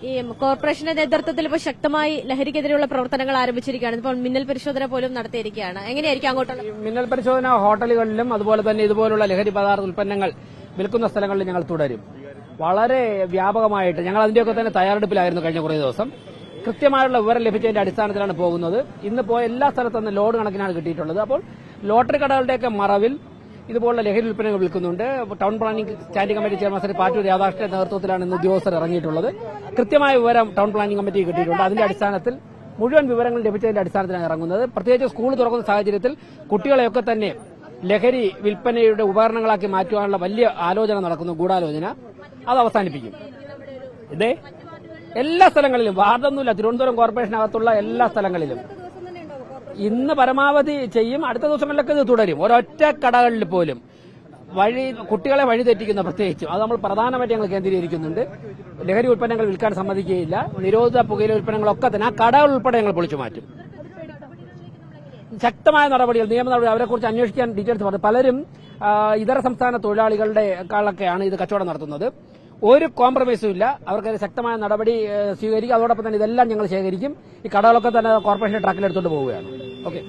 ഈ കോർപ്പറേഷന്റെ നേതൃത്വത്തിൽ ഇപ്പോൾ ശക്തമായി ലഹരിക്കെതിരെയുള്ള പ്രവർത്തനങ്ങൾ ആരംഭിച്ചിരിക്കുകയാണ്. ഇപ്പോൾ മിന്നൽ പരിശോധന പോലും നടത്തിയിരിക്കുകയാണ്. എങ്ങനെയായിരിക്കും അങ്ങോട്ടുള്ള മിന്നൽ പരിശോധന ഹോട്ടലുകളിലും അതുപോലെ തന്നെ ഇതുപോലുള്ള ലഹരി പദാർത്ഥ ഉൽപ്പന്നങ്ങൾ വിൽക്കുന്ന സ്ഥലങ്ങളിൽ ഞങ്ങൾ തുടരും. വളരെ വ്യാപകമായിട്ട് ഞങ്ങൾ അതിന്റെയൊക്കെ തന്നെ തയ്യാറെടുപ്പിലായിരുന്നു കഴിഞ്ഞ കുറേ ദിവസം. കൃത്യമായുള്ള വിവരം ലഭിച്ചതിന്റെ അടിസ്ഥാനത്തിലാണ് പോകുന്നത്. ഇന്ന് പോയ എല്ലാ സ്ഥലത്തുനിന്ന് ലോഡ് കണക്കിനാണ് കിട്ടിയിട്ടുള്ളത്. അപ്പോൾ ലോട്ടറി കടകളുടെയൊക്കെ മറവിൽ ഇതുപോലുള്ള ലഹരി ഉൽപ്പന്നങ്ങൾ വിൽക്കുന്നുണ്ട്. Town planning standing committee chairman Shri Pattoor രാധാകൃഷ്ണന്റെ നേതൃത്വത്തിലാണ് ഇന്ന് ഉദ്യോഗസ്ഥർ ഇറങ്ങിയിട്ടുള്ളത്. കൃത്യമായ വിവരം ടൗൺ പ്ലാനിംഗ് കമ്മിറ്റി കിട്ടിയിട്ടുണ്ട്. അതിന്റെ അടിസ്ഥാനത്തിൽ മുഴുവൻ വിവരങ്ങൾ ലഭിച്ചതിന്റെ അടിസ്ഥാനത്തിലാണ് ഇറങ്ങുന്നത്. പ്രത്യേകിച്ച് സ്കൂൾ തുറക്കുന്ന സാഹചര്യത്തിൽ കുട്ടികളെയൊക്കെ തന്നെ ലഹരി വിൽപ്പനയുടെ ഉപകരണങ്ങളാക്കി മാറ്റുവാനുള്ള വലിയ ആലോചന നടക്കുന്നു, ഗൂഢാലോചന. അത് അവസാനിപ്പിക്കും. ഇതേ എല്ലാ സ്ഥലങ്ങളിലും വാർഡൊന്നുമില്ല. തിരുവനന്തപുരം കോർപ്പറേഷനകത്തുള്ള എല്ലാ സ്ഥലങ്ങളിലും ഇന്ന് പരമാവധി ചെയ്യും. അടുത്ത ദിവസങ്ങളിലൊക്കെ ഇത് തുടരും. ഒരൊറ്റ കടകളിൽ പോലും കുട്ടികളെ വഴിതെറ്റിക്കുന്ന പ്രത്യേകിച്ചും അത് നമ്മൾ പ്രധാനമായിട്ട് ഞങ്ങൾ കേന്ദ്രീകരിക്കുന്നുണ്ട്. ലഹരി ഉൽപ്പന്നങ്ങൾ വിൽക്കാൻ സമ്മതിക്കുകയില്ല. നിരോധിത പുകയില ഉൽപ്പന്നങ്ങളൊക്കെ തന്നെ ആ കടകൾ ഉൾപ്പെടെ ഞങ്ങൾ പൊളിച്ചു മാറ്റും. ശക്തമായ നടപടികൾ, നിയമ നടപടി, അവരെക്കുറിച്ച് അന്വേഷിക്കാൻ ഡീറ്റെയിൽസ് പറഞ്ഞു. പലരും ഇതര സംസ്ഥാന തൊഴിലാളികളുടെ കാളൊക്കെയാണ് ഇത് കച്ചവടം നടത്തുന്നത്. ഒരു കോംപ്രമൈസും ഇല്ല. അവർക്കെതിരെ ശക്തമായ നടപടി സ്വീകരിക്കും. അതോടൊപ്പം തന്നെ ഇതെല്ലാം ഞങ്ങൾ ശേഖരിക്കും. ഈ കടകളൊക്കെ തന്നെ കോർപ്പറേഷൻ ട്രാക്കിലെടുത്തുകൊണ്ട് പോവുകയാണ്. ഓക്കെ.